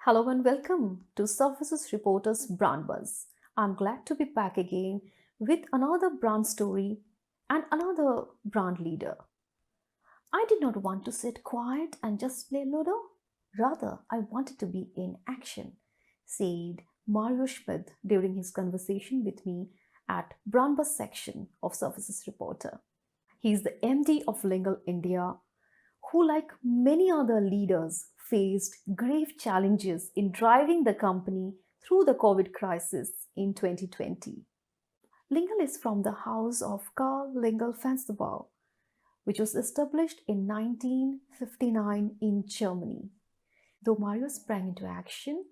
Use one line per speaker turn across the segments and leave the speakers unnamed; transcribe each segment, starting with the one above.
Hello and welcome to Services Reporter's Brand Buzz. I'm glad to be back again with another brand story and another brand leader. I did not want to sit quiet and just play Ludo. Rather, I wanted to be in action, said Mario Schmidt during his conversation with me at Brand Buzz section of Services Reporter. He is the MD of Lingel India, who, like many other leaders, faced grave challenges in driving the company through the COVID crisis in 2020. Lingel is from the house of Karl Lingel Fensterbau, which was established in 1959 in Germany. Though Mario sprang into action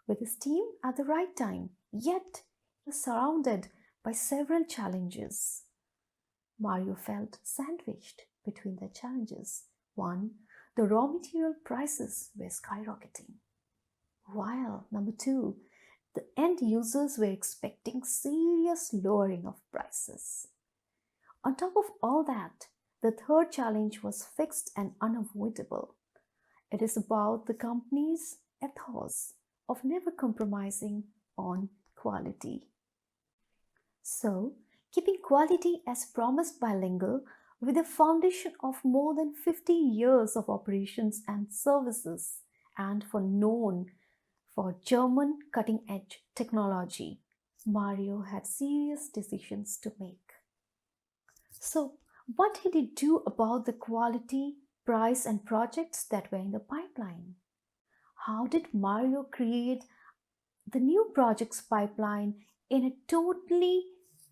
with his team at the right time, yet he was surrounded by several challenges. Mario felt sandwiched between the challenges. One, the raw material prices were skyrocketing. While number two, the end users were expecting serious lowering of prices. On top of all that, the third challenge was fixed and unavoidable. It is about the company's ethos of never compromising on quality. So, keeping quality as promised by Lingel with a foundation of more than 50 years of operations and services and known for German cutting-edge technology, Mario had serious decisions to make. So, what did he do about the quality, price, and projects that were in the pipeline? How did Mario create the new projects pipeline in a totally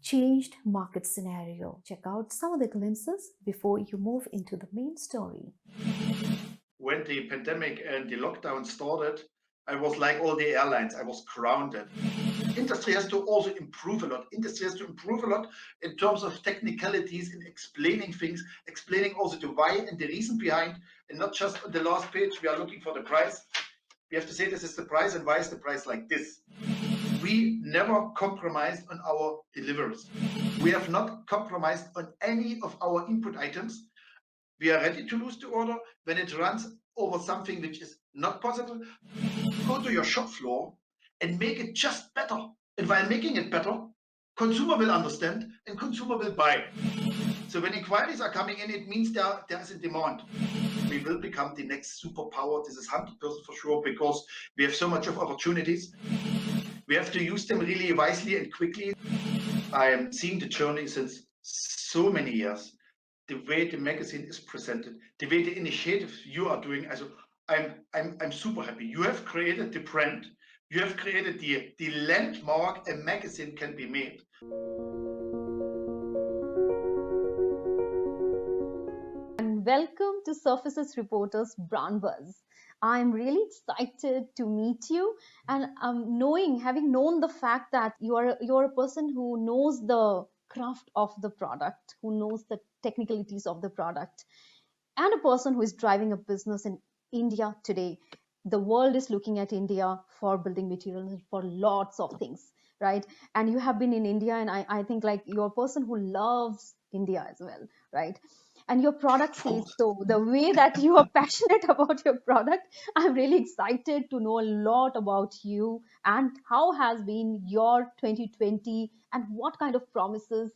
changed market scenario? Check out some of the glimpses before you move into the main story.
When the pandemic and the lockdown started, I was like all the airlines, I was grounded. Industry has to also improve a lot. Industry has to improve a lot in terms of technicalities, in explaining things, explaining also the why and the reason behind, and not just on the last page, we are looking for the price. We have to say this is the price and why is the price like this. We never compromised on our deliveries. We have not compromised on any of our input items. We are ready to lose the order when it runs over something which is not possible. Go to your shop floor and make it just better. And while making it better, consumer will understand and consumer will buy. So when inquiries are coming in, it means there is a demand. We will become the next superpower. This is 100% for sure, because we have so much of opportunities. We have to use them really wisely and quickly. I am seeing the journey since so many years. The way the magazine is presented, the way the initiative you are doing. Also, I'm super happy. You have created the brand. You have created the landmark a magazine can be made.
And welcome to Surfaces Reporter's Brand Buzz. I'm really excited to meet you, and having known the fact that you're a person who knows the craft of the product, who knows the technicalities of the product, and a person who is driving a business in India today. The world is looking at India for building materials, for lots of things, right? And you have been in India, and I think like you're a person who loves India as well, right? And your product says so. The way that you are passionate about your product, I'm really excited to know a lot about you and how has been your 2020 and what kind of promises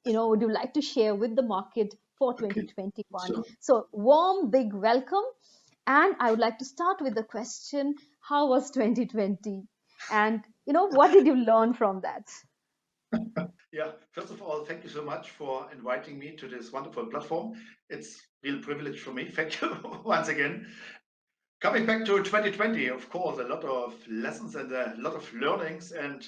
would you like to share with the market for 2021.
Sure.
So warm big welcome, and I would like to start with the question, how was 2020, and what did you learn from that?
Yeah, first of all, thank you so much for inviting me to this wonderful platform. It's a real privilege for me. Thank you once again. Coming back to 2020, of course, a lot of lessons and a lot of learnings. And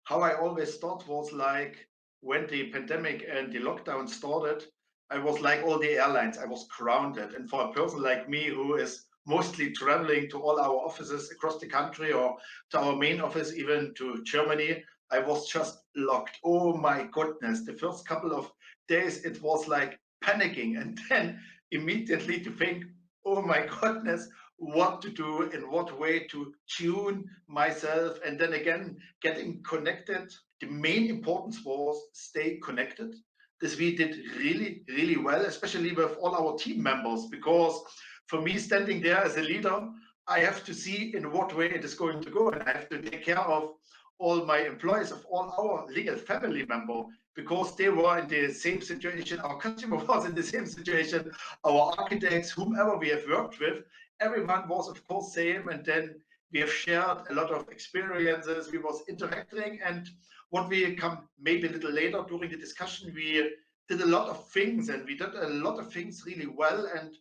how I always thought was like when the pandemic and the lockdown started, I was like all the airlines, I was grounded. And for a person like me who is mostly traveling to all our offices across the country or to our main office, even to Germany, I was just locked. Oh my goodness. The first couple of days, it was like panicking. And then immediately to think, oh my goodness, what to do, in what way to tune myself. And then again, getting connected. The main importance was stay connected. This we did really, really well, especially with all our team members, because for me, standing there as a leader, I have to see in what way it is going to go, and I have to take care of all my employees, of all our legal family member, because they were in the same situation. Our customer was in the same situation. Our architects, whomever we have worked with, everyone was of course same. And then we have shared a lot of experiences. We was interacting, and what we come maybe a little later during the discussion, we did a lot of things, and we did a lot of things really well. And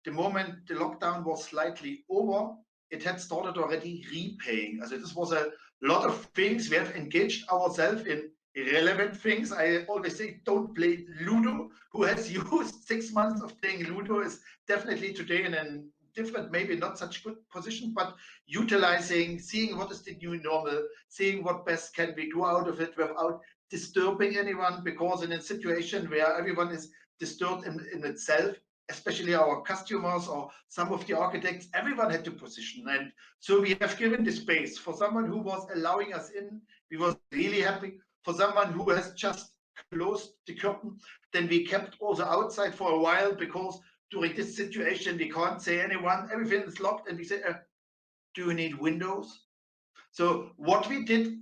the moment the lockdown was slightly over, it had started already repaying. So this was a lot of things. We have engaged ourselves in irrelevant things. I always say, don't play Ludo. Who has used 6 months of playing Ludo is definitely today in a different, maybe not such good position, but utilizing, seeing what is the new normal, seeing what best can we do out of it without disturbing anyone, because in a situation where everyone is disturbed in itself, especially our customers or some of the architects, everyone had to position. And so we have given the space for someone who was allowing us in. We were really happy. For someone who has just closed the curtain, then we kept also outside for a while, because during this situation, we can't say anyone, everything is locked. And we say, do you need windows? So what we did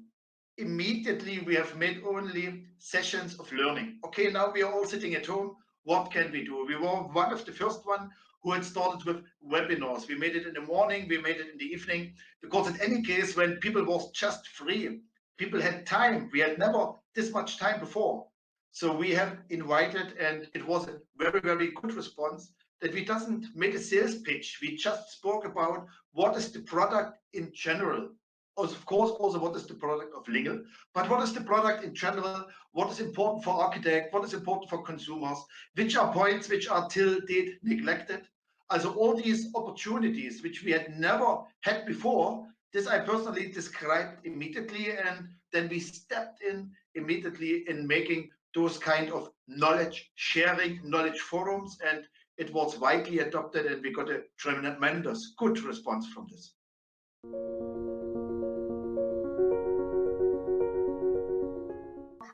immediately, we have made only sessions of learning. Okay, now we are all sitting at home. What can we do? We were one of the first one who had started with webinars. We made it in the morning, we made it in the evening, because in any case, when people was just free, people had time. We had never this much time before. So we have invited, and it was a very, very good response, that we doesn't make a sales pitch. We just spoke about what is the product in general. Of course, also what is the product of Lingel, but what is the product in general, what is important for architect, what is important for consumers, which are points which are till date neglected. Also all these opportunities which we had never had before, this I personally described immediately, and then we stepped in immediately in making those kind of knowledge sharing, knowledge forums, and it was widely adopted, and we got a tremendous good response from this.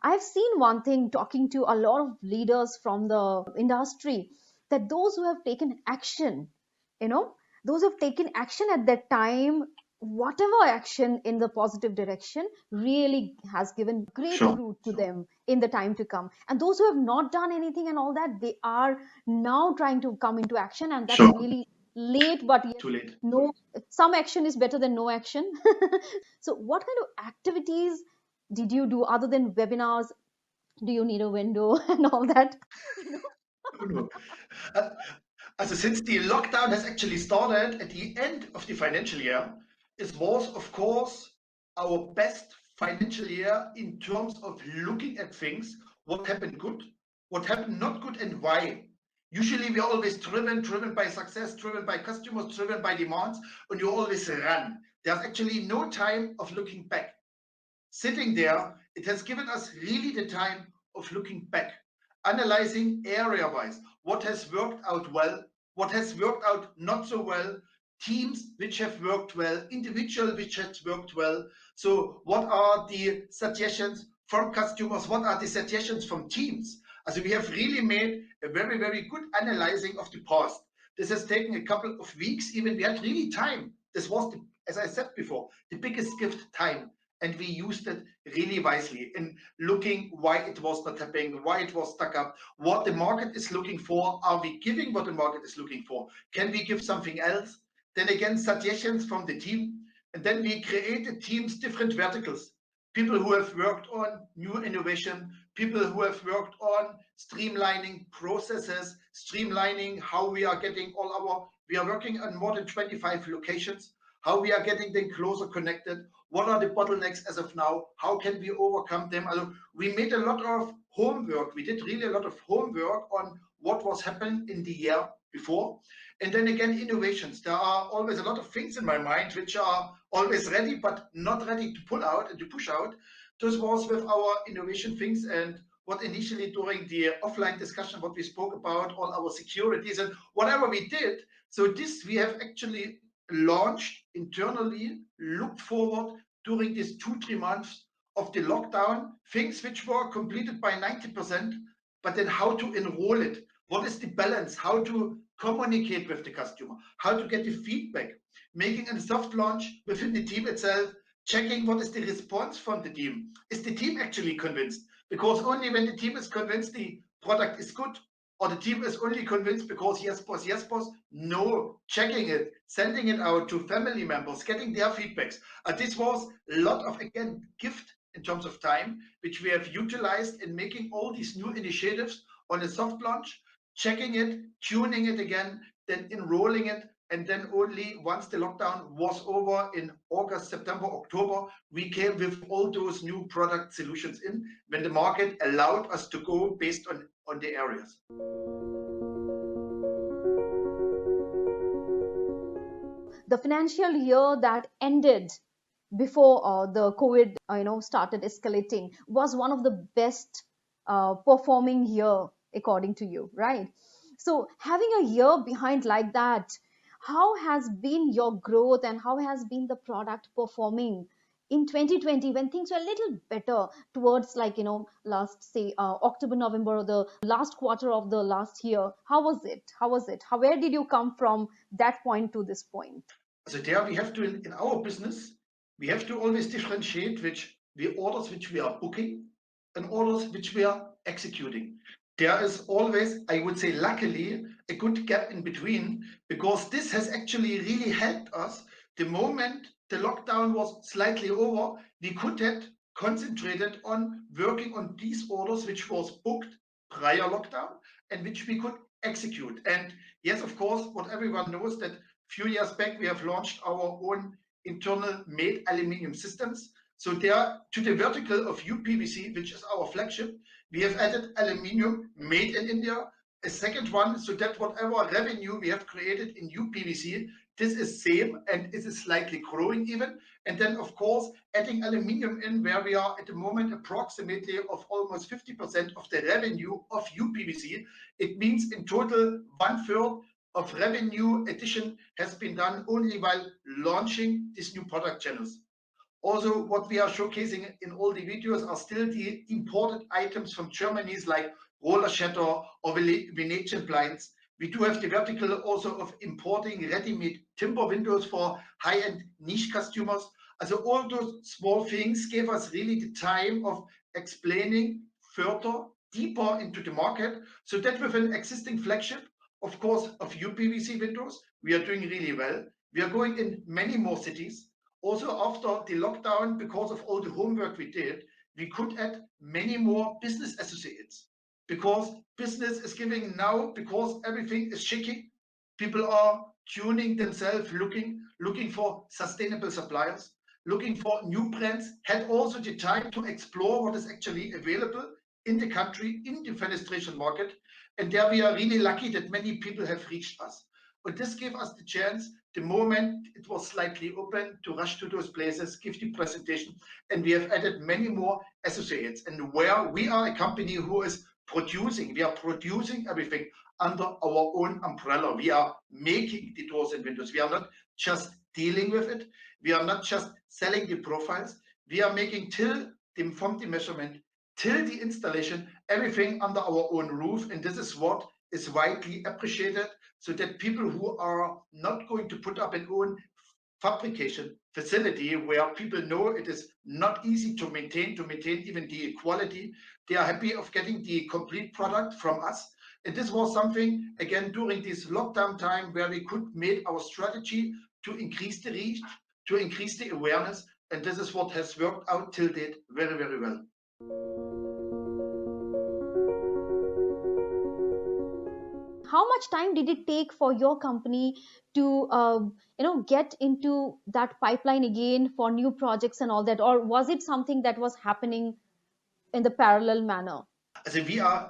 I've seen one thing talking to a lot of leaders from the industry, that those who have taken action, you know, those who have taken action at that time, whatever action in the positive direction, really has given great
Sure.
fruit to them in the time to come. And those who have not done anything and all that, they are now trying to come into action, and that's
Sure.
really late, but yes,
Too late.
no, some action is better than no action. So what kind of activities did you do other than webinars? Do you need a window and all that?
Oh, no. Since the lockdown has actually started at the end of the financial year, it was, of course, our best financial year in terms of looking at things, what happened good, what happened not good, and why. Usually we are always driven by success, driven by customers, driven by demands, and you always run. There's actually no time of looking back. Sitting there, it has given us really the time of looking back, analyzing area-wise what has worked out well, what has worked out not so well, teams which have worked well, individual which has worked well. So what are the suggestions from customers? What are the suggestions from teams? So we have really made a very, very good analyzing of the past. This has taken a couple of weeks, even we had really time. This was, as I said before, the biggest gift, time. And we used it really wisely in looking why it was not happening, why it was stuck up, what the market is looking for. Are we giving what the market is looking for? Can we give something else? Then again, suggestions from the team. And then we created teams, different verticals. People who have worked on new innovation, people who have worked on streamlining processes, streamlining how we are getting we are working on more than 25 locations, how we are getting them closer connected. What are the bottlenecks as of now? How can we overcome them? We made a lot of homework. We did really a lot of homework on what was happening in the year before. And then again, innovations. There are always a lot of things in my mind which are always ready, but not ready to pull out and to push out. This was with our innovation things and what initially during the offline discussion, what we spoke about, all our securities and whatever we did. So this we have actually launched internally, looked forward during these 2-3 months of the lockdown, things which were completed by 90%, but then how to enroll it. What is the balance? How to communicate with the customer? How to get the feedback? Making a soft launch within the team itself, checking what is the response from the team. Is the team actually convinced? Because only when the team is convinced the product is good, or the team is only convinced because yes boss, no, checking it, sending it out to family members, getting their feedbacks. This was a lot of, again, gift in terms of time, which we have utilized in making all these new initiatives on a soft launch, checking it, tuning it again, then enrolling it, and then only once the lockdown was over in August, September, October, we came with all those new product solutions in when the market allowed us to go based on the areas.
The financial year that ended before the COVID, started escalating was one of the best performing year according to you, right? So having a year behind like that, how has been your growth and how has been the product performing in 2020 when things were a little better towards last say October, November, or the last quarter of the last year? How where did you come from that point to this point?
So there we have to, in our business, we have to always differentiate which the orders which we are booking and orders which we are executing. There is always, I would say, luckily, a good gap in between, because this has actually really helped us. The moment the lockdown was slightly over, we could have concentrated on working on these orders which was booked prior lockdown and which we could execute. And yes, of course, what everyone knows that few years back, we have launched our own internal made aluminium systems. So there, to the vertical of UPVC, which is our flagship, we have added aluminium made in India. A second one, so that whatever revenue we have created in UPVC, this is same and it is slightly growing even. And then, of course, adding aluminium in where we are at the moment approximately of almost 50% of the revenue of UPVC. It means in total 1/3 of revenue addition has been done only while launching these new product channels. Also, what we are showcasing in all the videos are still the imported items from Germany, like roller shutter or Venetian blinds. We do have the vertical also of importing ready-made timber windows for high-end niche customers. Also all those small things gave us really the time of explaining further, deeper into the market, so that with an existing flagship, of course, of UPVC windows, we are doing really well. We are going in many more cities. Also, after the lockdown, because of all the homework we did, we could add many more business associates, because business is giving now, because everything is shaky. People are tuning themselves, looking for sustainable suppliers, looking for new brands, had also the time to explore what is actually available in the country, in the fenestration market. And there we are really lucky that many people have reached us. But this gave us the chance, the moment it was slightly open, to rush to those places, give the presentation, and we have added many more associates. And where we are a company who is producing, we are producing everything under our own umbrella. We are making the doors and windows. We are not just dealing with it. We are not just selling the profiles. We are making from the measurement till the installation, everything under our own roof. And this is what is widely appreciated, so that people who are not going to put up an own fabrication facility where people know it is not easy to maintain even the quality, they are happy of getting the complete product from us. And this was something, again, during this lockdown time, where we could make our strategy to increase the reach, to increase the awareness. And this is what has worked out till date very, very well.
How much time did it take for your company to get into that pipeline again for new projects and all that, or was it something that was happening in the parallel manner?
So we are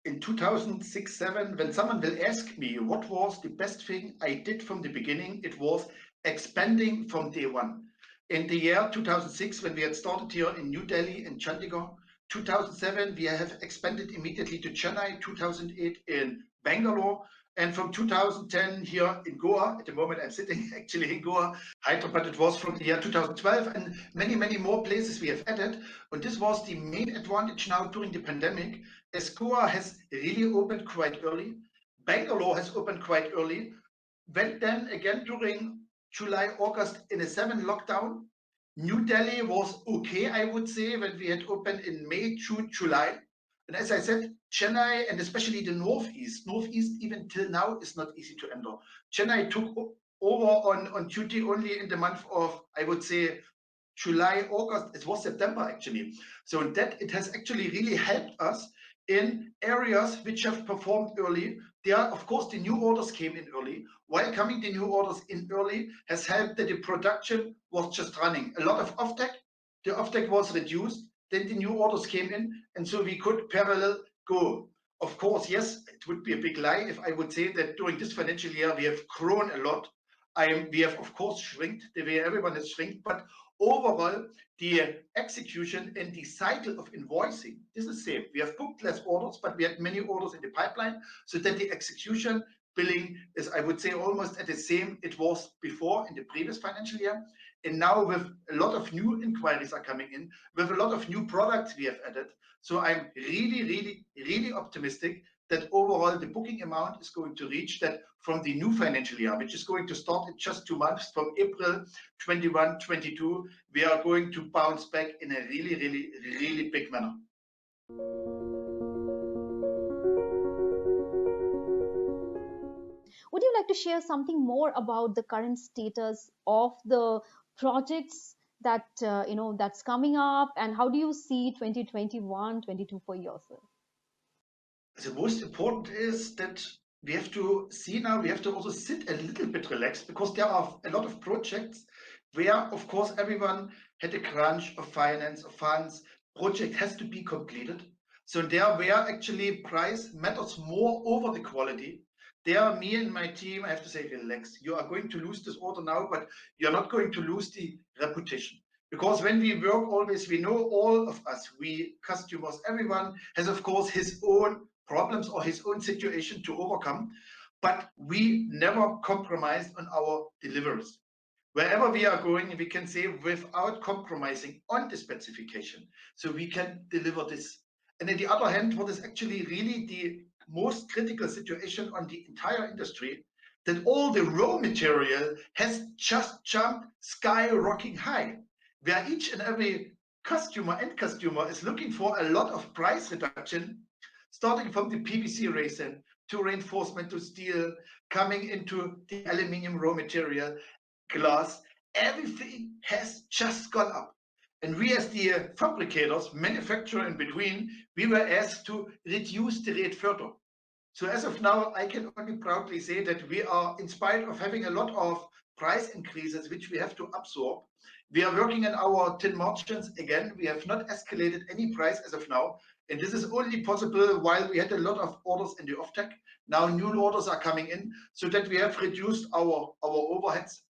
in 2006-7, when someone will ask me what was the best thing I did from the beginning, it was expanding from day one. In the year 2006, when we had started here in New Delhi and Chandigarh, 2007, we have expanded immediately to Chennai, 2008 in Bangalore, and from 2010 here in Goa. At the moment, I'm sitting actually in Goa, Hyderabad. It was from the year 2012, and many, many more places we have added. And this was the main advantage now during the pandemic, as Goa has really opened quite early. Bangalore has opened quite early. Went then again during July, August in a 7 lockdown. New Delhi was okay, I would say, when we had opened in May, June, July. And as I said, Chennai and especially the Northeast even till now is not easy to enter. Chennai took over on duty only in the month of, I would say, July, August, it was September actually. So that it has actually really helped us in areas which have performed early. There, of course, the new orders came in early. While coming the new orders in early has helped that the production was just running. A lot of offtake, the offtake was reduced, then the new orders came in, and so we could parallel go. Of course, yes, it would be a big lie if I would say that during this financial year we have grown a lot. We have, of course, shrinked the way everyone has shrinked, but overall, the execution and the cycle of invoicing is the same. We have booked less orders, but we had many orders in the pipeline, so that the execution billing is, I would say, almost at the same it was before in the previous financial year. And now with a lot of new inquiries are coming in, with a lot of new products we have added. So I'm really, really, really optimistic that overall the booking amount is going to reach that from the new financial year, which is going to start in just 2 months from April 21-22. We are going to bounce back in a really, really, really big manner.
Would you like to share something more about the current status of the projects that that's coming up, and how do you see 2021-22 for yourself?
The most important is that we have to see now, we have to also sit a little bit relaxed, because there are a lot of projects where, of course, everyone had a crunch of finance, of funds. Project has to be completed. So there where actually price matters more over the quality. There, me and my team, I have to say, relax. You are going to lose this order now, but you're not going to lose the reputation. Because when we work always, we know all of us, we customers, everyone has, of course, his own problems or his own situation to overcome, but we never compromise on our deliveries. Wherever we are going, we can say without compromising on the specification, so we can deliver this. And on the other hand, what is actually really the most critical situation on the entire industry, that all the raw material has just jumped skyrocketing high, where each and every end customer is looking for a lot of price reduction, starting from the PVC resin to reinforcement to steel, coming into the aluminium raw material, glass. Everything has just gone up. And we as the fabricators, manufacturer in between, we were asked to reduce the rate further. So as of now, I can only proudly say that we are, in spite of having a lot of price increases, which we have to absorb, we are working on our tin margins again. We have not escalated any price as of now. And this is only possible while we had a lot of orders in the offtake. Now new orders are coming in, so that we have reduced our overheads,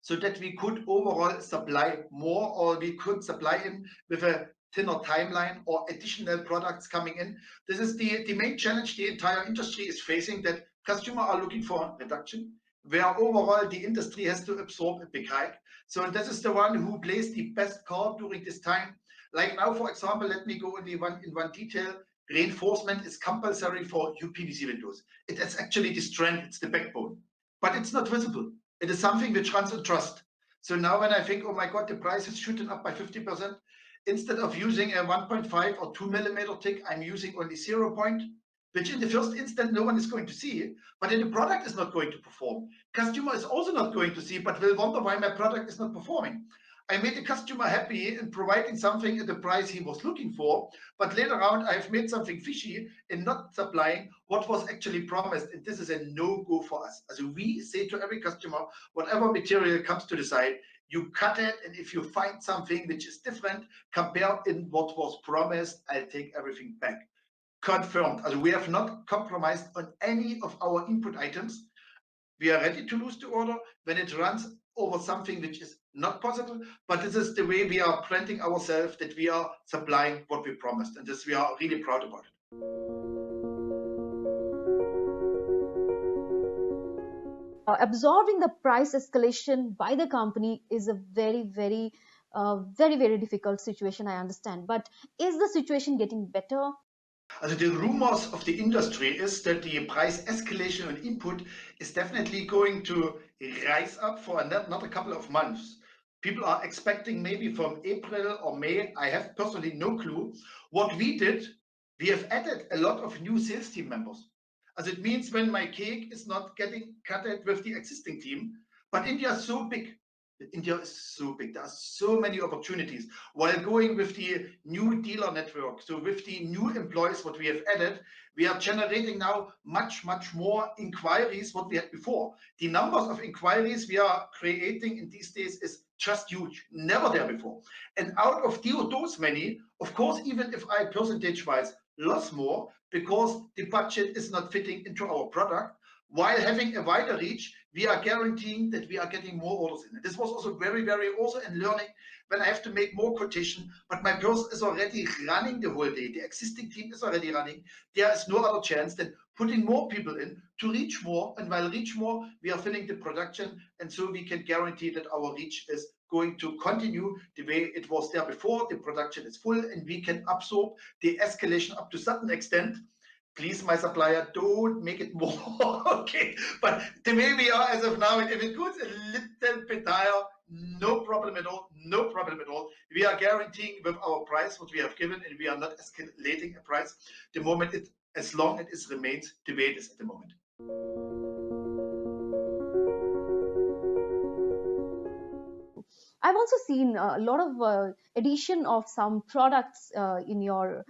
so that we could overall supply more, or we could supply in with a thinner timeline or additional products coming in. This is the main challenge the entire industry is facing, that customers are looking for reduction, where overall the industry has to absorb a big hike. So this is the one who plays the best card during this time. Like now, for example, let me go in one detail. Reinforcement is compulsory for UPVC windows. It is actually the strength, it's the backbone, but it's not visible. It is something which runs on trust. So now when I think, oh my God, the price is shooting up by 50%, instead of using a 1.5 or 2 millimeter tick, I'm using only 0 point, which in the first instant no one is going to see, but then the product is not going to perform. Customer is also not going to see, but will wonder why my product is not performing. I made the customer happy in providing something at the price he was looking for, but later on I've made something fishy in not supplying what was actually promised, and this is a no-go for us. As we say to every customer, whatever material comes to the site, you cut it, and if you find something which is different compared in what was promised, I'll take everything back. Confirmed. We have not compromised on any of our input items. we are ready to lose the order when it runs over something which is not possible. But this is the way we are planting ourselves, that we are supplying what we promised, and this we are really proud about it.
Absorbing the price escalation by the company is a very difficult situation, I understand. But is the situation getting better?
Also the rumors of the industry is that the price escalation on input is definitely going to rise up for another couple of months. People are expecting maybe from April or May. I have personally no clue. What we did, we have added a lot of new sales team members. As it means when my cake is not getting cut with the existing team, but India is so big. India is so big. There are so many opportunities. While going with the new dealer network, so with the new employees, what we have added, we are generating now much more inquiries what we had before. The numbers of inquiries we are creating in these days is just huge, never there before. And out of those many, of course, even if I percentage-wise lost more because the budget is not fitting into our product, while having a wider reach, we are guaranteeing that we are getting more orders in. And this was also very also in learning when I have to make more quotation, but my person is already running the whole day. The existing team is already running. There is no other chance than putting more people in to reach more. And while reach more, we are filling the production. And so we can guarantee that our reach is going to continue the way it was there before. The production is full and we can absorb the escalation up to a certain extent. Please, my supplier, don't make it more. Okay, but the way we are as of now, if it goes a little bit higher, no problem at all, no problem at all. We are guaranteeing with our price what we have given, and we are not escalating a price the moment it, as long as it remains the way it is at the moment.
I've also seen a lot of addition of some products in your,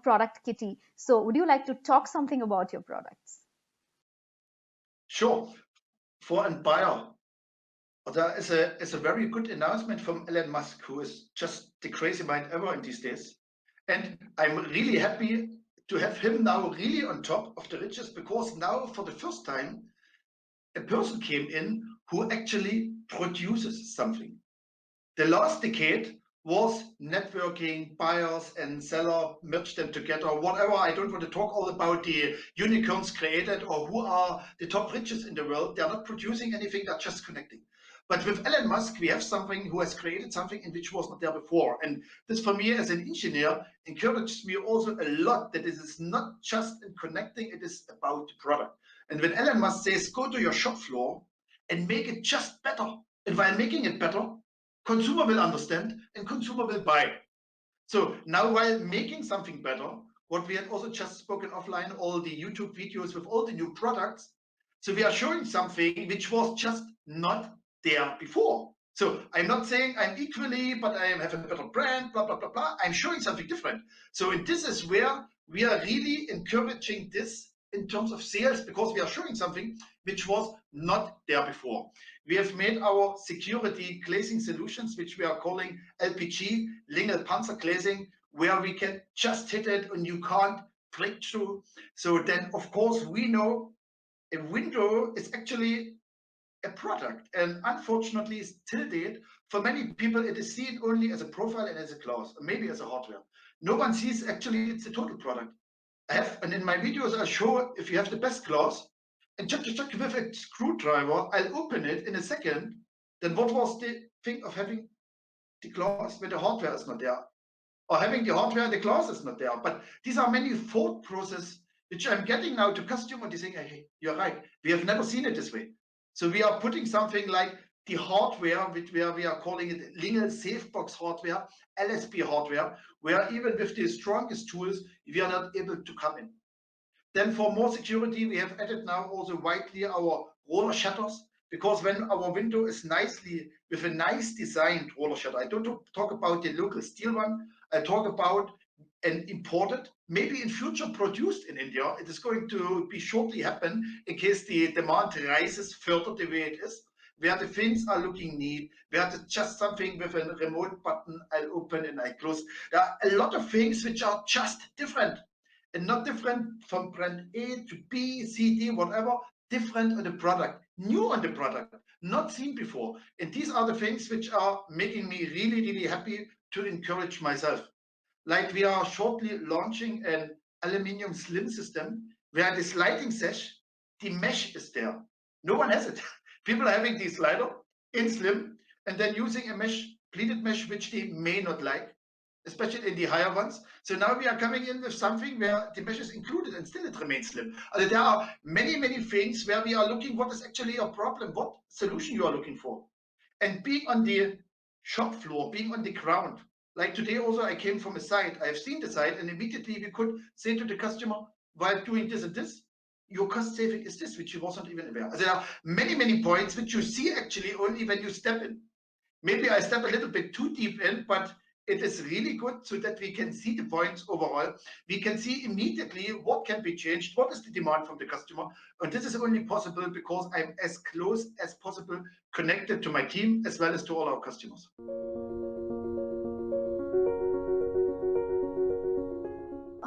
product kitty. So, would you like to talk something about your products?
Sure. For a buyer, there is a very good announcement from Elon Musk, who is just the crazy mind ever in these days. And I'm really happy to have him now really on top of the riches, because now for the first time, a person came in who actually produces something. The last decade was networking, buyers and seller, merge them together, whatever. I don't want to talk all about the unicorns created or who are the top riches in the world. They're not producing anything, they're just connecting. But with Elon Musk, we have something who has created something in which was not there before. And this, for me as an engineer, encourages me also a lot that this is not just in connecting, it is about the product. And when Elon Musk says, go to your shop floor and make it just better, and while making it better, consumer will understand and consumer will buy. So now, while making something better, what we had also just spoken offline, all the YouTube videos with all the new products, so we are showing something which was just not there before. So I'm not saying I'm equally, but I have a better brand, blah, blah, blah, blah. I'm showing something different. So this is where we are really encouraging this in terms of sales, because we are showing something which was not there before. We have made our security glazing solutions, which we are calling LPG, Lingel Panzer Glazing, where we can just hit it and you can't break through. So then, of course, we know a window is actually a product, and unfortunately till date, for many people, it is seen only as a profile and as a glass, maybe as a hardware. No one sees actually it's a total product. I have, and in my videos I show, if you have the best glass and check with a screwdriver, I'll open it in a second. Then what was the thing of having the glass when the hardware is not there, or having the hardware and the glass is not there? But these are many thought process which I'm getting now to customer. They saying, hey, you're right, we have never seen it this way. So we are putting something like the hardware, which we are calling it Lingel Safebox hardware, LSP hardware, where even with the strongest tools, we are not able to come in. Then for more security, we have added now also widely our roller shutters, because when our window is nicely, with a nice designed roller shutter, I don't talk about the local steel one, I talk about an imported, maybe in future produced in India. It is going to be shortly happen in case the demand rises further the way it is, where the fins are looking neat, where it's just something with a remote button, I'll open and I close. There are a lot of things which are just different, and not different from brand A to B, C, D, whatever, different on the product, new on the product, not seen before. And these are the things which are making me really, really happy to encourage myself. Like we are shortly launching an aluminium slim system where the sliding sash, the mesh is there. No one has it. People are having the slider in slim and then using a mesh, pleated mesh, which they may not like, especially in the higher ones. So now we are coming in with something where the mesh is included and still it remains slim. There are many, many things where we are looking what is actually your problem, what solution you are looking for. And being on the shop floor, being on the ground, like today also I came from a site, I have seen the site and immediately we could say to the customer, while doing this and this, your cost saving is this, which you wasn't even aware. There are many, many points which you see actually only when you step in. Maybe I step a little bit too deep in, but it is really good so that we can see the points overall. We can see immediately what can be changed, what is the demand from the customer. And this is only possible because I'm as close as possible connected to my team as well as to all our customers.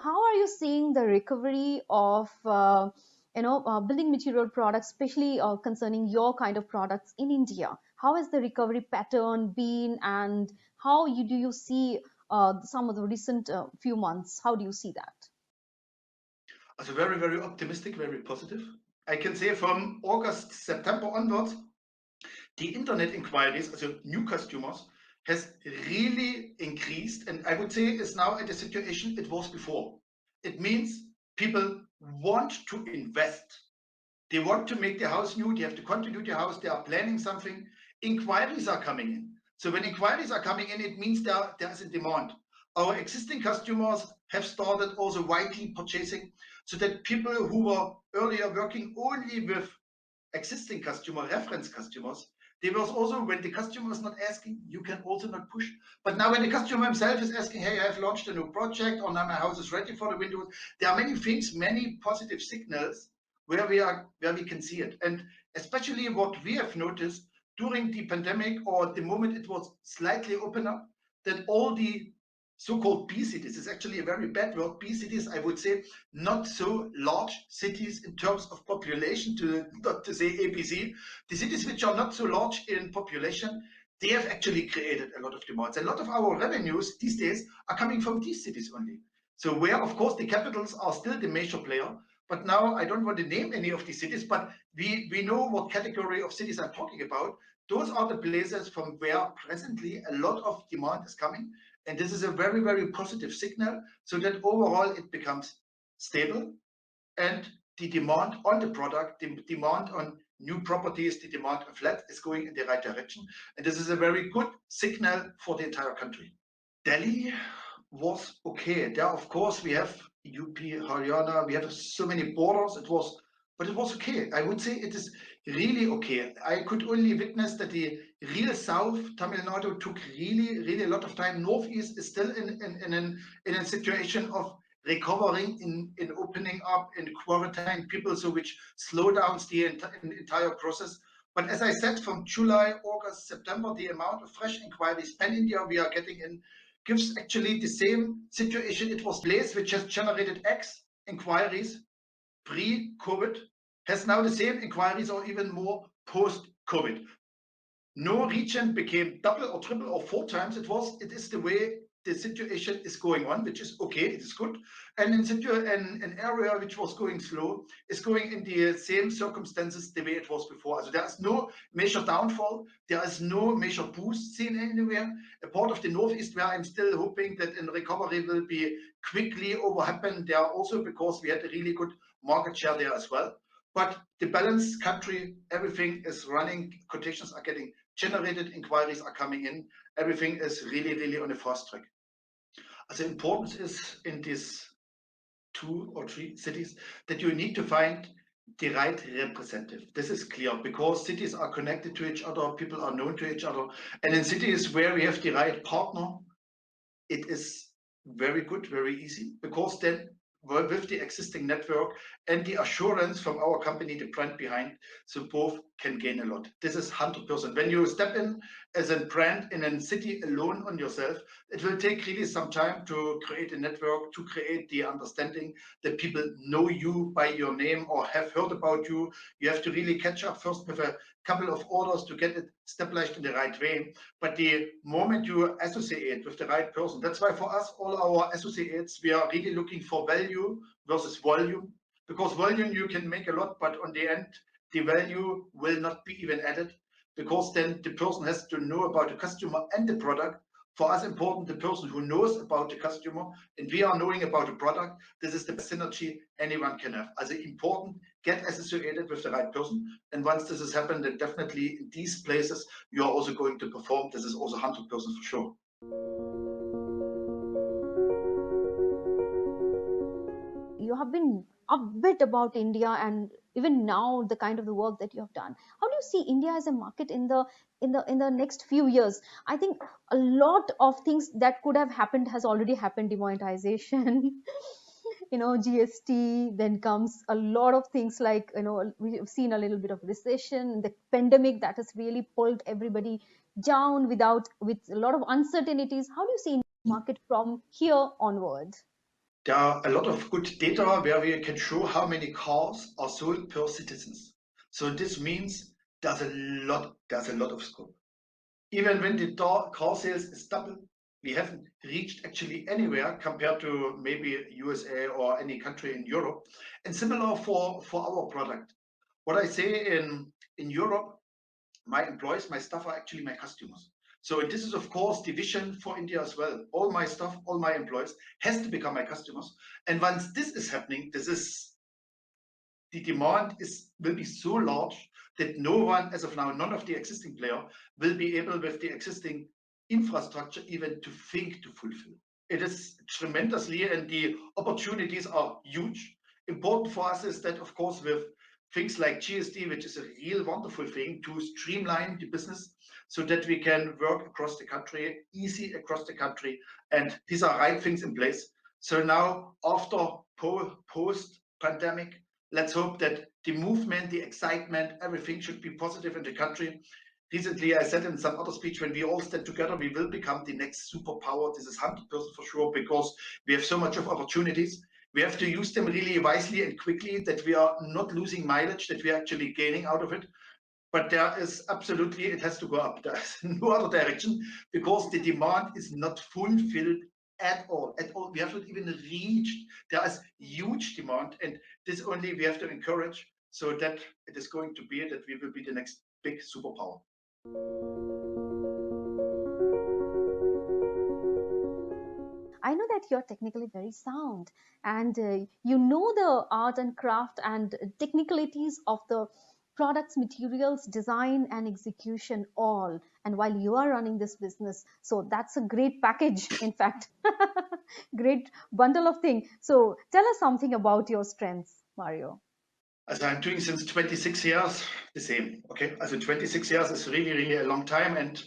How are you seeing the recovery of building material products, especially concerning your kind of products in India? How has the recovery pattern been, and how do you see some of the recent few months? How do you see that?
Also very, very optimistic, very positive. I can say from August, September onwards, the internet inquiries, also new customers, has really increased, and I would say is now at the situation it was before. It means people want to invest. They want to make their house new, they have to continue their house, they are planning something. Inquiries are coming in. So when inquiries are coming in, it means there is a demand. Our existing customers have started also widely purchasing, so that people who were earlier working only with existing customer, reference customers, there was also, when the customer is not asking, you can also not push. But now when the customer himself is asking, hey, I have launched a new project, or now my house is ready for the windows, there are many things, many positive signals where we can see it. And especially what we have noticed during the pandemic, or the moment it was slightly open up, that all the so-called B cities, is actually a very bad word, B cities, I would say, not so large cities in terms of population, not to say ABC, the cities which are not so large in population, they have actually created a lot of demands. A lot of our revenues these days are coming from these cities only. So where, of course, the capitals are still the major player, but now I don't want to name any of these cities, but we know what category of cities I'm talking about. Those are the places from where presently a lot of demand is coming. And this is a very, very positive signal, so that overall it becomes stable, and the demand on the product, the demand on new properties, the demand on flat is going in the right direction. And this is a very good signal for the entire country. Delhi was okay. There, of course, we have UP, Haryana, we have so many borders. But it was okay. I would say it is really okay. I could only witness that the real south, Tamil Nadu, took really, really a lot of time. Northeast is still in a situation of recovering, in opening up, in quarantine people, so which slow down the entire process. But as I said, from July, August, September, the amount of fresh inquiries pan-India we are getting in gives actually the same situation. It was place which has generated X inquiries pre-COVID, has now the same inquiries or even more post-COVID. No region became double or triple or four times. It is the way the situation is going on, which is okay, it is good. And an area which was going slow is going in the same circumstances the way it was before. So there is no major downfall, there is no major boost seen anywhere. A part of the Northeast where I'm still hoping that a recovery will be quickly over happen there also, because we had a really good market share there as well. But the balanced country, everything is running, quotations are getting generated, inquiries are coming in, everything is really, really on a fast track. The importance is in these 2 or 3 cities that you need to find the right representative. This is clear, because cities are connected to each other, people are known to each other. And in cities where we have the right partner, it is very good, very easy, because then with the existing network and the assurance from our company, the brand behind, so both can gain a lot. This is 100%. When you step in as a brand in a city alone on yourself, it will take really some time to create a network, to create the understanding that people know you by your name or have heard about you. You have to really catch up first with a couple of orders to get it established in the right way. But the moment you associate with the right person, that's why for us, all our associates, we are really looking for value versus volume. Because volume you can make a lot, but on the end, the value will not be even added, because then the person has to know about the customer and the product. For us, important the person who knows about the customer and we are knowing about the product. This is the best synergy anyone can have. As important, get associated with the right person. And once this has happened, then definitely in these places, you are also going to perform. This is also 100% for sure.
You have been a bit about India, and even now the kind of the work that you have done. How do you see India as a market in the next few years? I think a lot of things that could have happened has already happened. Demonetization, GST. Then comes a lot of things like, we've seen a little bit of recession, the pandemic that has really pulled everybody down with a lot of uncertainties. How do you see India market from here onward?
There are a lot of good data where we can show how many cars are sold per citizens. So this means there's a lot of scope. Even when the car sales is double, we haven't reached actually anywhere compared to maybe USA or any country in Europe. And similar for our product. What I say in Europe, my employees, my staff are actually my customers. So this is of course the vision for India as well. All my staff, all my employees has to become my customers. And once this is happening, the demand will be so large that no one, as of now, none of the existing player will be able with the existing infrastructure even to think to fulfill. It is tremendously, and the opportunities are huge. Important for us is that, of course, with things like GSD, which is a real wonderful thing to streamline the business so that we can work across the country, easy across the country, and these are right things in place. So now, after post-pandemic, let's hope that the movement, the excitement, everything should be positive in the country. Recently, I said in some other speech, when we all stand together, we will become the next superpower. This is 100% for sure, because we have so much of opportunities. We have to use them really wisely and quickly, that we are not losing mileage, that we are actually gaining out of it. But there is absolutely, it has to go up. There is no other direction, because the demand is not fulfilled at all. We have not even reached. There is huge demand, and this only we have to encourage, so that it is going to be that we will be the next big superpower.
I know that you're technically very sound, and you know the art and craft and technicalities of the products, materials, design, and execution all. And while you are running this business, so that's a great package, in fact, great bundle of things. So tell us something about your strengths, Mario.
As I'm doing since 26 years, the same. Okay, as 26 years is really, really a long time, and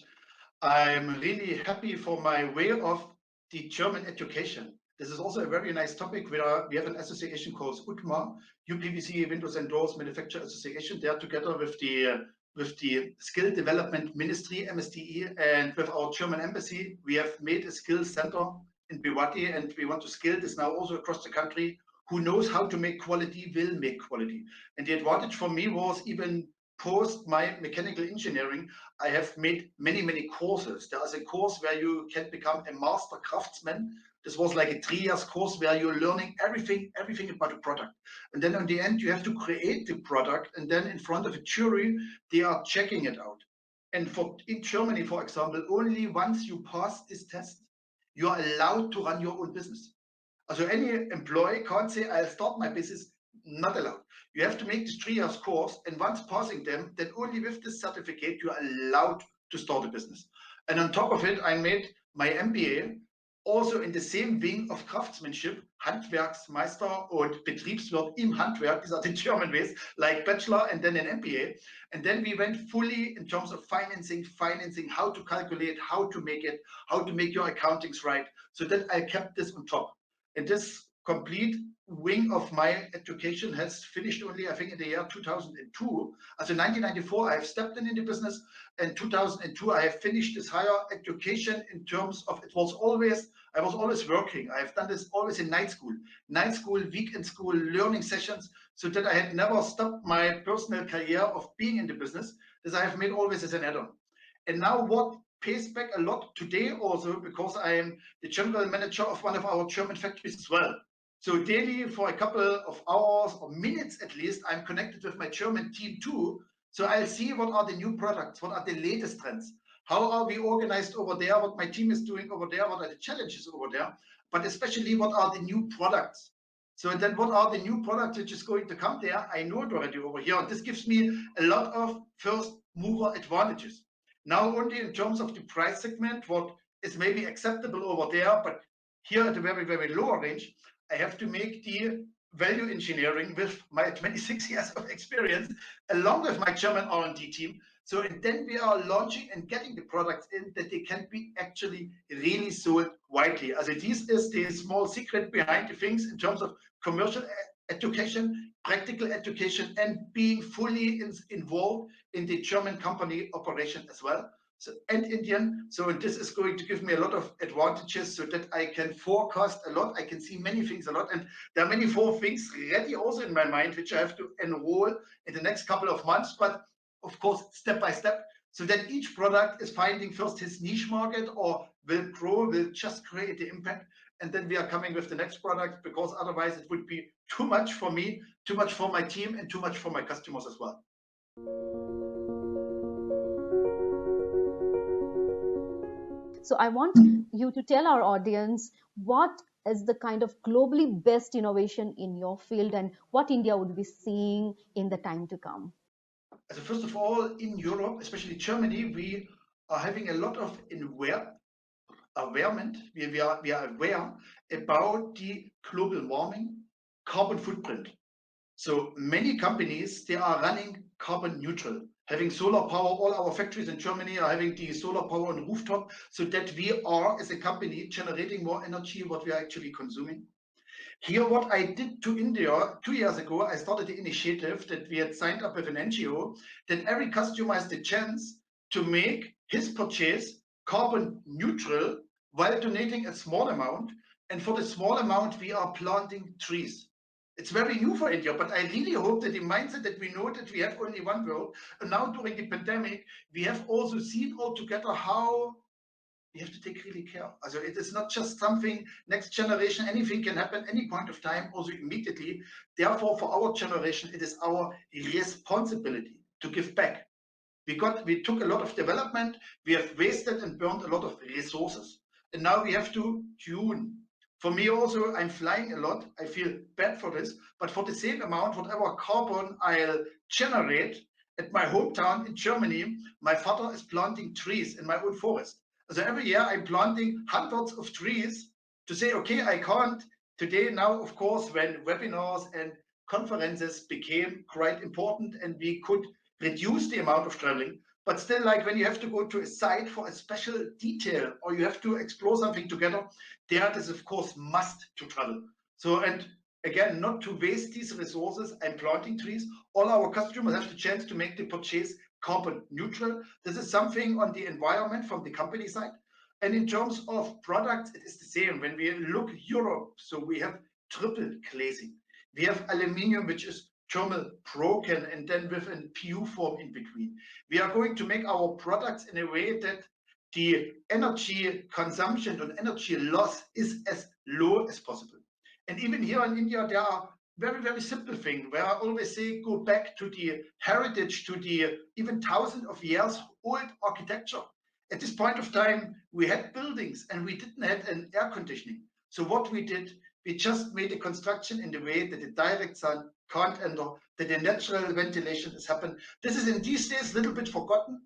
I'm really happy for my way of the German education. This is also a very nice topic. We have an association called UTMA, UPVC Windows and Doors Manufacturer Association. They are together with the Skill Development Ministry, MSDE, and with our German embassy. We have made a skill center in Bivati, and we want to scale this now also across the country. Who knows how to make quality will make quality. And the advantage for me was, even post my mechanical engineering, I have made many, many courses. There is a course where you can become a master craftsman. This was like a 3 years course where you're learning everything about the product. And then in the end, you have to create the product, and then in front of a jury, they are checking it out. And in Germany, for example, only once you pass this test, you are allowed to run your own business. So any employee can't say, I'll start my business. Not allowed. You have to make this 3 years course, and once passing them, then only with this certificate you are allowed to start a business. And on top of it, I made my MBA also in the same wing of craftsmanship, Handwerksmeister und Betriebswirt im Handwerk. These are the German ways, like bachelor and then an MBA. And then we went fully in terms of financing, how to calculate, how to make it, how to make your accountings right, so that I kept this on top. And this complete wing of my education has finished only, I think, in the year 2002. As in 1994, I have stepped in the business. In 2002, I have finished this higher education in terms of, I was always working. I have done this always in night school, weekend school, learning sessions, so that I had never stopped my personal career of being in the business. This I have made always as an add-on. And now what pays back a lot today also, because I am the general manager of one of our German factories as well. So daily for a couple of hours or minutes at least, I'm connected with my German team too. So I'll see what are the new products, what are the latest trends, how are we organized over there, what my team is doing over there, what are the challenges over there, but especially what are the new products. So then what are the new products which is going to come there? I know it already over here. And this gives me a lot of first mover advantages. Now only in terms of the price segment, what is maybe acceptable over there, but here at a very, very lower range, I have to make the value engineering with my 26 years of experience, along with my German R&D team. So and then we are launching and getting the products in that they can be actually really sold widely. As this is the small secret behind the things in terms of commercial education, practical education, and being fully involved in the German company operation as well. So, and Indian. So this is going to give me a lot of advantages so that I can forecast a lot. I can see many things a lot. And there are many four things ready also in my mind, which I have to enroll in the next couple of months, but of course, step by step, so that each product is finding first his niche market or will grow, will just create the impact. And then we are coming with the next product, because otherwise it would be too much for me, too much for my team, and too much for my customers as well.
So I want you to tell our audience what is the kind of globally best innovation in your field and what India would be seeing in the time to come.
So first of all, in Europe, especially Germany, we are having a lot of awareness. We are aware about the global warming carbon footprint. So many companies, they are running carbon neutral, having solar power. All our factories in Germany are having the solar power on the rooftop, so that we are, as a company, generating more energy what we are actually consuming. Here, what I did to India 2 years ago, I started the initiative that we had signed up with an NGO, that every customer has the chance to make his purchase carbon neutral while donating a small amount. And for the small amount, we are planting trees. It's very new for India, but I really hope that the mindset that we know that we have only one world, and now during the pandemic, we have also seen altogether how we have to take really care. Also, it is not just something next generation, anything can happen any point of time, also immediately. Therefore, for our generation, it is our responsibility to give back. We took a lot of development, we have wasted and burned a lot of resources, and now we have to tune. For me also, I'm flying a lot. I feel bad for this, but for the same amount, whatever carbon I'll generate at my hometown in Germany, my father is planting trees in my own forest. So every year I'm planting hundreds of trees to say, okay, I can't today. Now, of course, when webinars and conferences became quite important and we could reduce the amount of traveling, but still, like when you have to go to a site for a special detail or you have to explore something together, there it is, of course, must to travel. So, and again, not to waste these resources, I'm planting trees. All our customers have the chance to make the purchase carbon neutral. This is something on the environment from the company side. And in terms of products, it is the same. When we look Europe, so we have triple glazing. We have aluminium, which is thermal broken, and then with a PU form in between. We are going to make our products in a way that the energy consumption and energy loss is as low as possible. And even here in India, there are very, very simple thing where I always say, go back to the heritage, to the even thousands of years old architecture. At this point of time, we had buildings and we didn't have an air conditioning. So what we did, we just made a construction in the way that the direct sun can't enter, that the natural ventilation has happened. This is in these days a little bit forgotten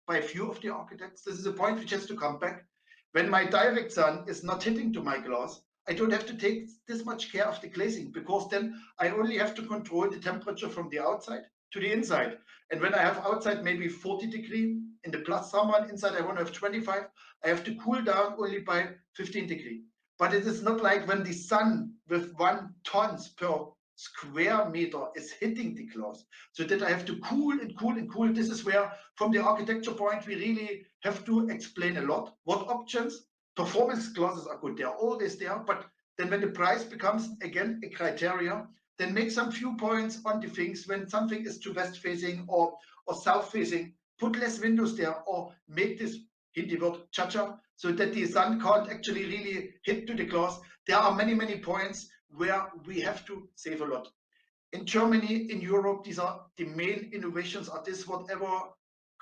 by a few of the architects. This is a point which has to come back. When my direct sun is not hitting to my glass, I don't have to take this much care of the glazing, because then I only have to control the temperature from the outside to the inside. And when I have outside maybe 40 degree in the plus summer, and inside I want to have 25, I have to cool down only by 15 degree. But it is not like when the sun with 1 tons per square meter is hitting the glass. So that I have to cool and cool and cool. This is where, from the architecture point, we really have to explain a lot. What options? Performance glasses are good. They are always there. But then when the price becomes, again, a criteria, then make some few points on the things. When something is to west facing or south facing, put less windows there, or make this Hindi word chacha, so that the sun can't actually really hit to the glass. There are many, many points where we have to save a lot. In Germany, in Europe, these are the main innovations are this: whatever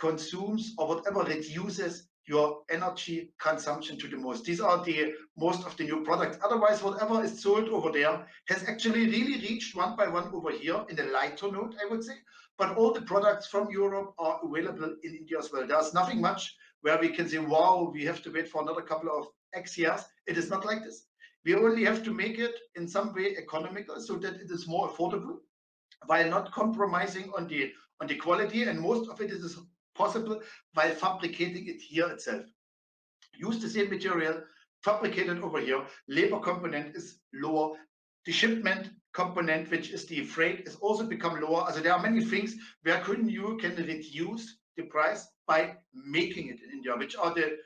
consumes or whatever reduces your energy consumption to the most. These are the most of the new products. Otherwise, whatever is sold over there has actually really reached one by one over here in a lighter note, I would say. But all the products from Europe are available in India as well. There's nothing much where we can say, wow, we have to wait for another couple of X years. It is not like this. We only have to make it in some way economical so that it is more affordable while not compromising on the quality, and most of it is possible while fabricating it here itself. Use the same material, fabricate it over here. Labor component is lower. The shipment component, which is the freight, is also become lower. So there are many things where you can reduce the price by making it in India, which are the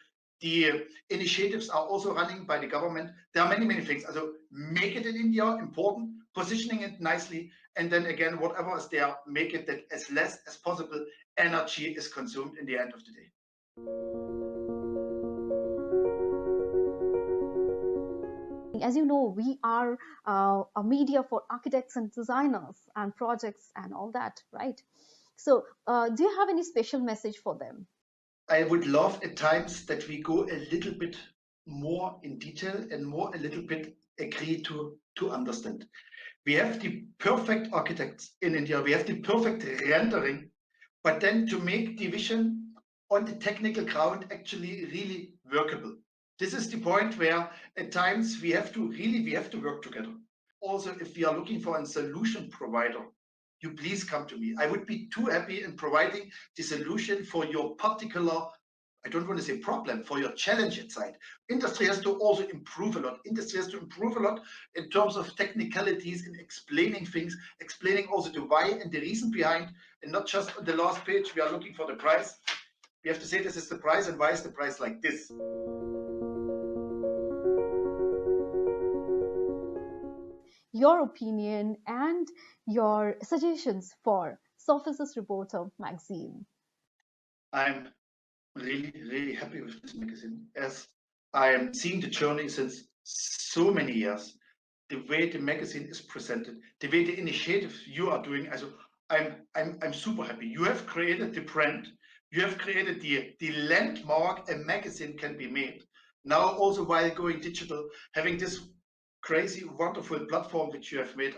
initiatives are also running by the government. There are many, many things. Also make it in India, important, positioning it nicely, and then again, whatever is there, make it that as less as possible energy is consumed in the end of the day.
As you know, we are a media for architects and designers and projects and all that, right? So do you have any special message for them?
I would love at times that we go a little bit more in detail and more a little bit agree to understand. We have the perfect architects in India, we have the perfect rendering, but then to make the vision on the technical ground actually really workable. This is the point where at times we have to work together. Also, if we are looking for a solution provider, you please come to me. I would be too happy in providing the solution for your particular, I don't want to say problem, for your challenge inside. Industry has to also improve a lot. Industry has to improve a lot in terms of technicalities, in explaining things, explaining also the why and the reason behind, and not just on the last page, we are looking for the price. We have to say this is the price and why is the price like this.
Your opinion and your suggestions for Surfaces Reporter magazine.
I'm really, really happy with this magazine, as I am seeing the journey since so many years. The way the magazine is presented, the way the initiatives you are doing, also I'm super happy. You have created the brand, you have created the landmark a magazine can be made. Now also while going digital, having this crazy, wonderful platform which you have made.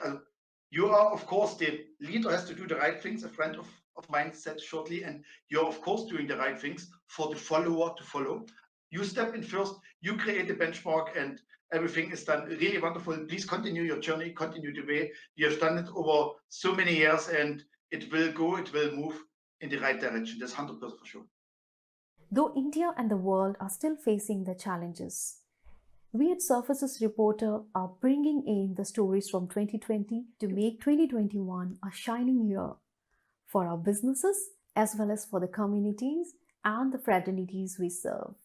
You are, of course, the leader has to do the right things. A friend of mine said shortly, and you're, of course, doing the right things for the follower to follow. You step in first, you create the benchmark, and everything is done really wonderful. Please continue your journey, continue the way. You have done it over so many years, and it will move in the right direction. That's 100% for sure.
Though India and the world are still facing the challenges, we at Surfaces Reporter are bringing in the stories from 2020 to make 2021 a shining year for our businesses as well as for the communities and the fraternities we serve.